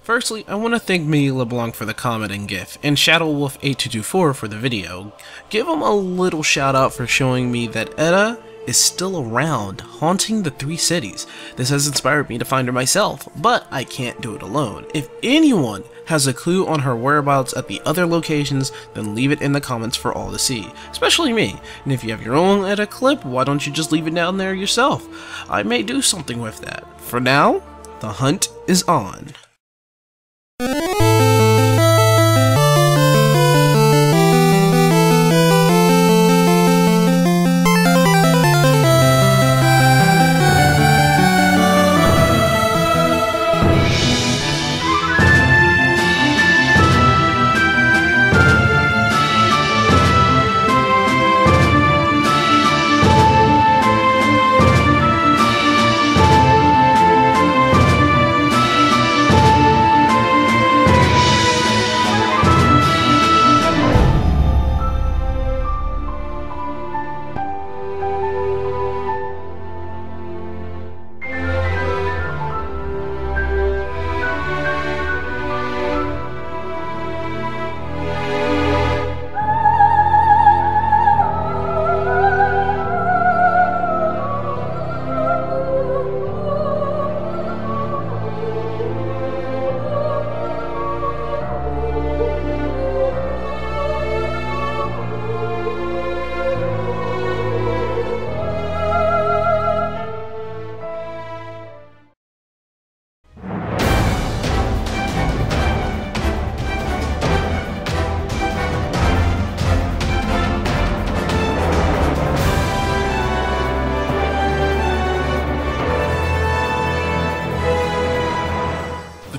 Firstly, I want to thank Mini LeBlanc for the comment and GIF, and ShadowWolf8224 for the video. Give him a little shout out for showing me that Etta is still around, haunting the 3 cities. This has inspired me to find her myself, but I can't do it alone. If anyone has a clue on her whereabouts at the other locations, then leave it in the comments for all to see, especially me. And if you have your own Etta clip, why don't you just leave it down there yourself? I may do something with that. For now, the hunt is on.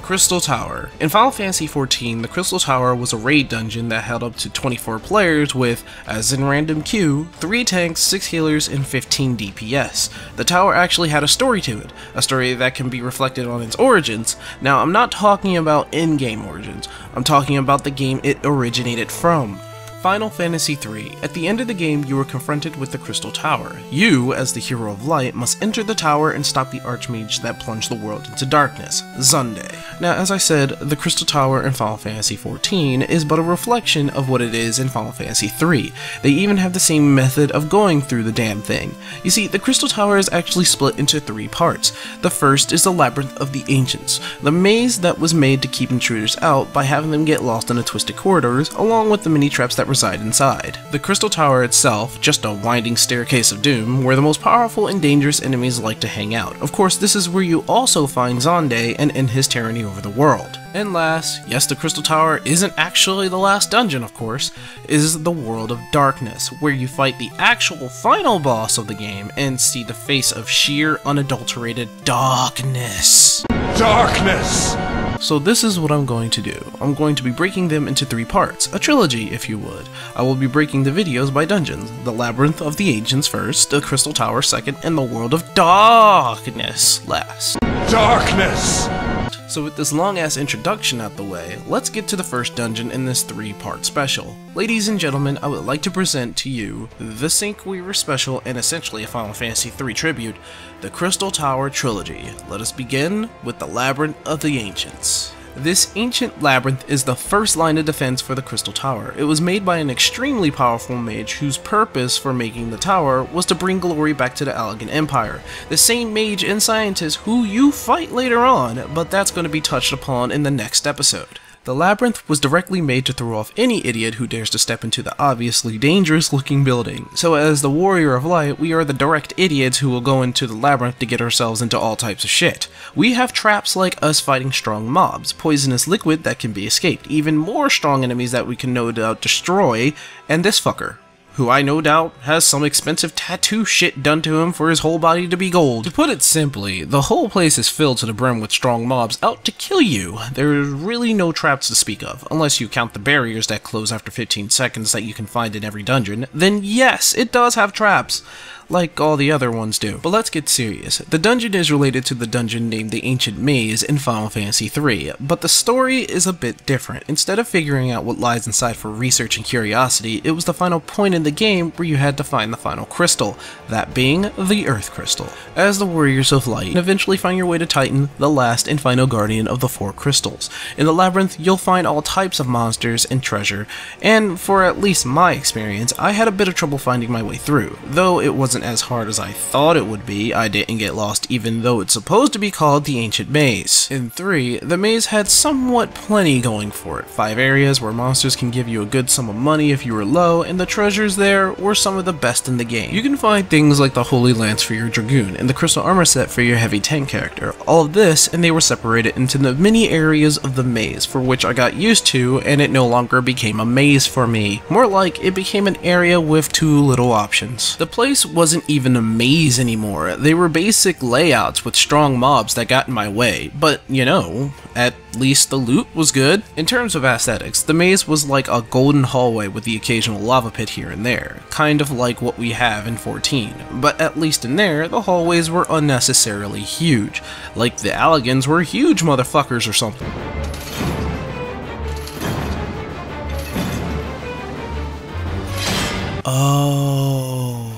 Crystal Tower. In Final Fantasy XIV, the Crystal Tower was a raid dungeon that held up to 24 players with, as in random queue, 3 tanks, 6 healers, and 15 DPS. The tower actually had a story to it, a story that can be reflected on its origins. Now, I'm not talking about in-game origins, I'm talking about the game it originated from. Final Fantasy III. At the end of the game, you were confronted with the Crystal Tower. You, as the hero of light, must enter the tower and stop the Archmage that plunged the world into darkness, Xunde. Now, as I said, the Crystal Tower in Final Fantasy XIV is but a reflection of what it is in Final Fantasy III. They even have the same method of going through the damn thing. You see, the Crystal Tower is actually split into 3 parts. The first is the Labyrinth of the Ancients, the maze that was made to keep intruders out by having them get lost in the twisted corridors, along with the mini traps that reside inside. The Crystal Tower itself, just a winding staircase of doom, where the most powerful and dangerous enemies like to hang out. Of course, this is where you also find Xunde and end his tyranny over the world. And last, yes, the Crystal Tower isn't actually the last dungeon, of course, is the World of Darkness, where you fight the actual final boss of the game and see the face of sheer, unadulterated darkness. Darkness! So this is what I'm going to do. I'm going to be breaking them into 3 parts, a trilogy if you would. I will be breaking the videos by dungeons, the Labyrinth of the Ancients first, the Crystal Tower second, and the World of Darkness last. Darkness! So with this long ass introduction out the way, let's get to the first dungeon in this 3-part special. Ladies and gentlemen, I would like to present to you the Sync Weaver special and essentially a Final Fantasy III tribute, the Crystal Tower Trilogy. Let us begin with the Labyrinth of the Ancients. This ancient labyrinth is the first line of defense for the Crystal Tower. It was made by an extremely powerful mage whose purpose for making the tower was to bring glory back to the Allegan Empire. The same mage and scientist who you fight later on, but that's going to be touched upon in the next episode. The labyrinth was directly made to throw off any idiot who dares to step into the obviously dangerous looking building. So as the warrior of light, we are the direct idiots who will go into the labyrinth to get ourselves into all types of shit. We have traps like us fighting strong mobs, poisonous liquid that can be escaped, even more strong enemies that we can no doubt destroy, and this fucker, who I no doubt has some expensive tattoo shit done to him for his whole body to be gold. To put it simply, the whole place is filled to the brim with strong mobs out to kill you. There's really no traps to speak of, unless you count the barriers that close after 15 seconds that you can find in every dungeon. Then yes, it does have traps. like all the other ones do. But let's get serious. The dungeon is related to the dungeon named the Ancient Maze in Final Fantasy III, but the story is a bit different. Instead of figuring out what lies inside for research and curiosity, it was the final point in the game where you had to find the final crystal, that being the Earth Crystal. As the Warriors of Light, eventually find your way to Titan, the last and final guardian of the 4 crystals. In the labyrinth, you'll find all types of monsters and treasure, and for at least my experience, I had a bit of trouble finding my way through. Though it wasn't as hard as I thought it would be, I didn't get lost even though it's supposed to be called the Ancient Maze. In 3, the maze had somewhat plenty going for it. 5 areas where monsters can give you a good sum of money if you were low, and the treasures there were some of the best in the game. You can find things like the Holy Lance for your Dragoon, and the Crystal Armor set for your Heavy Tank character. All of this, and they were separated into the mini areas of the maze, for which I got used to, and it no longer became a maze for me. More like, it became an area with 2 little options. The place wasn't even a maze anymore. They were basic layouts with strong mobs that got in my way, but you know, at least the loot was good. In terms of aesthetics, the maze was like a golden hallway with the occasional lava pit here and there, kind of like what we have in 14, but at least in there, the hallways were unnecessarily huge, like the Alligans were huge motherfuckers or something. Oh.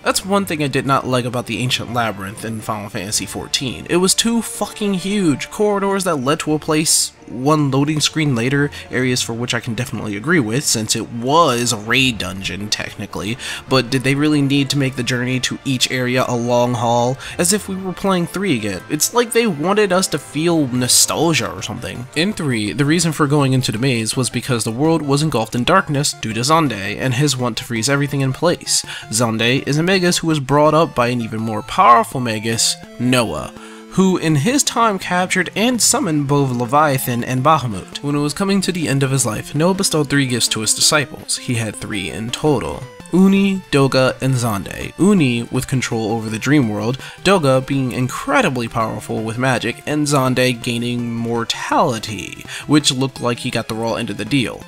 That's one thing I did not like about the Ancient Labyrinth in Final Fantasy XIV. It was too fucking huge. Corridors that led to a place, one loading screen later, areas for which I can definitely agree with, since it was a raid dungeon, technically, but did they really need to make the journey to each area a long haul, as if we were playing 3 again? It's like they wanted us to feel nostalgia or something. In 3, the reason for going into the maze was because the world was engulfed in darkness due to Xande and his want to freeze everything in place. Xande is a Magus who was brought up by an even more powerful Magus, Noah, who in his time captured and summoned both Leviathan and Bahamut. When it was coming to the end of his life, Noah bestowed 3 gifts to his disciples. He had 3 in total: Uni, Doga, and Xande. Uni with control over the dream world, Doga being incredibly powerful with magic, and Xande gaining mortality, which looked like he got the raw end of the deal.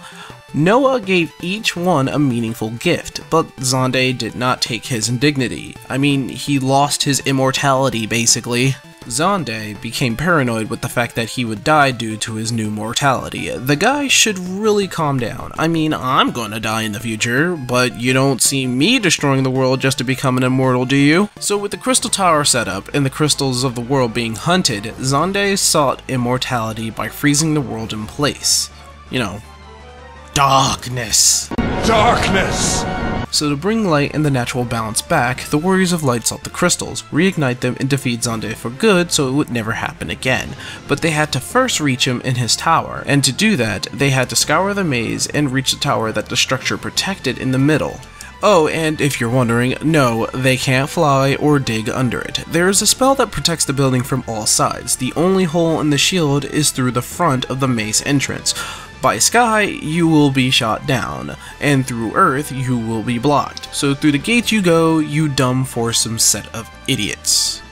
Noah gave each one a meaningful gift, but Xande did not take his indignity. I mean, he lost his immortality, basically. Xande became paranoid with the fact that he would die due to his new mortality. The guy should really calm down. I mean, I'm gonna die in the future, but you don't see me destroying the world just to become an immortal, do you? So with the Crystal Tower set up and the crystals of the world being hunted, Xande sought immortality by freezing the world in place. You know, darkness. Darkness! So to bring light and the natural balance back, the Warriors of Light sought the crystals, reignite them, and defeat Xande for good so it would never happen again. But they had to first reach him in his tower, and to do that, they had to scour the maze and reach the tower that the structure protected in the middle. Oh, and if you're wondering, no, they can't fly or dig under it. There is a spell that protects the building from all sides. The only hole in the shield is through the front of the maze entrance. By sky, you will be shot down, and through earth, you will be blocked. So through the gates you go, you dumb foursome set of idiots.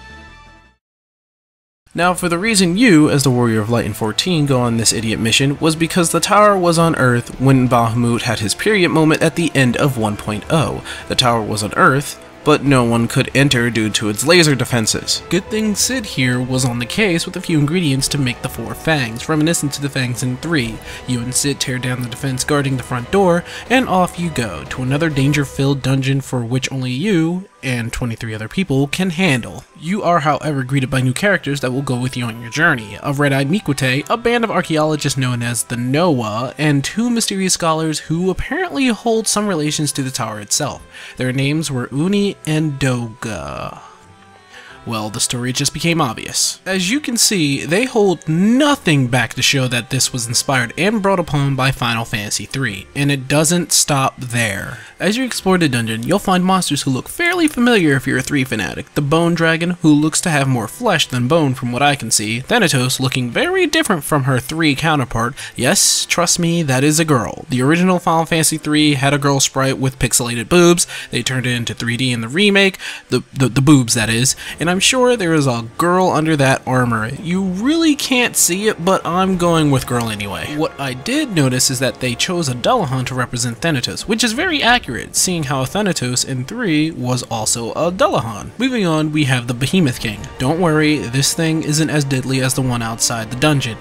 Now, for the reason you, as the Warrior of Light in 14, go on this idiot mission was because the tower was on Earth when Bahamut had his period moment at the end of 1.0. The tower was on Earth, but no one could enter due to its laser defenses. Good thing Sid here was on the case with a few ingredients to make the 4 fangs, reminiscent to the fangs in 3. You and Sid tear down the defense guarding the front door, and off you go to another danger-filled dungeon for which only you, and 23 other people, can handle. You are, however, greeted by new characters that will go with you on your journey. A red-eyed Miquite, a band of archaeologists known as the Noah, and 2 mysterious scholars who apparently hold some relations to the tower itself. Their names were Uni and Doga. Well, the story just became obvious. As you can see, they hold nothing back to show that this was inspired and brought upon by Final Fantasy III, and it doesn't stop there. As you explore the dungeon, you'll find monsters who look fairly familiar if you're a 3 fanatic. The Bone Dragon, who looks to have more flesh than bone from what I can see. Thanatos, looking very different from her 3 counterpart. Yes, trust me, that is a girl. The original Final Fantasy III had a girl sprite with pixelated boobs. They turned it into 3D in the remake, the boobs that is, and I'm I'm sure there is a girl under that armor. You really can't see it, but I'm going with girl anyway. What I did notice is that they chose a Dullahan to represent Thanatos, which is very accurate, seeing how Thanatos in 3 was also a Dullahan. Moving on, we have the Behemoth King. Don't worry, this thing isn't as deadly as the one outside the dungeon.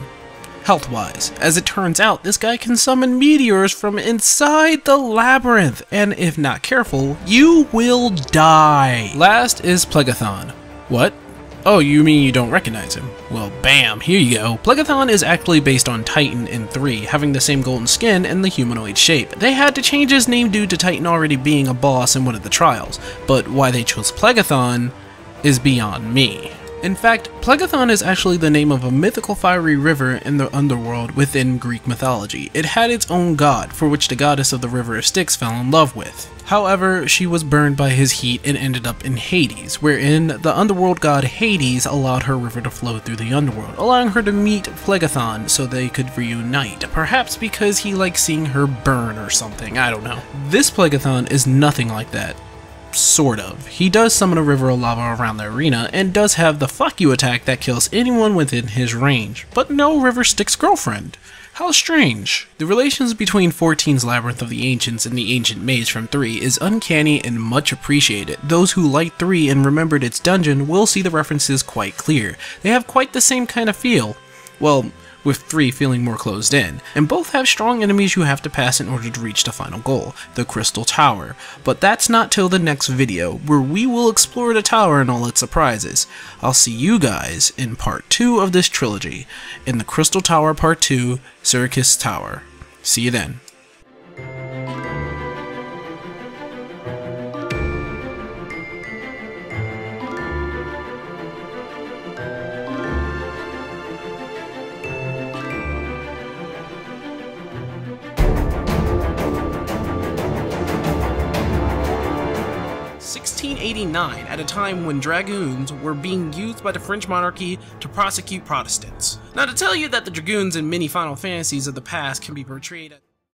Health-wise, as it turns out, this guy can summon meteors from inside the labyrinth, and if not careful, you will die. Last is Plegathon. What? Oh, you mean you don't recognize him? Well, bam, here you go. Plegathon is actually based on Titan in 3, having the same golden skin and the humanoid shape. They had to change his name due to Titan already being a boss in one of the trials, but why they chose Plegathon is beyond me. In fact, Plegathon is actually the name of a mythical fiery river in the underworld within Greek mythology. It had its own god, for which the goddess of the River of Styx fell in love with. However, she was burned by his heat and ended up in Hades, wherein the underworld god Hades allowed her river to flow through the underworld, allowing her to meet Plegathon so they could reunite. Perhaps because he liked seeing her burn or something, I don't know. This Plegathon is nothing like that. Sort of. He does summon a river of lava around the arena, and does have the fuck you attack that kills anyone within his range, but no River Styx girlfriend. How strange. The relations between 14's Labyrinth of the Ancients and the Ancient Maze from 3 is uncanny and much appreciated. Those who liked 3 and remembered its dungeon will see the references quite clear. They have quite the same kind of feel. Well, with 3 feeling more closed in, and both have strong enemies you have to pass in order to reach the final goal, the Crystal Tower. But that's not till the next video, where we will explore the tower and all its surprises. I'll see you guys in part 2 of this trilogy, in the Crystal Tower Part 2, Circus Tower. See you then. (1689), at a time when dragoons were being used by the French monarchy to prosecute Protestants. Now, to tell you that the dragoons in many Final Fantasies of the past can be portrayed as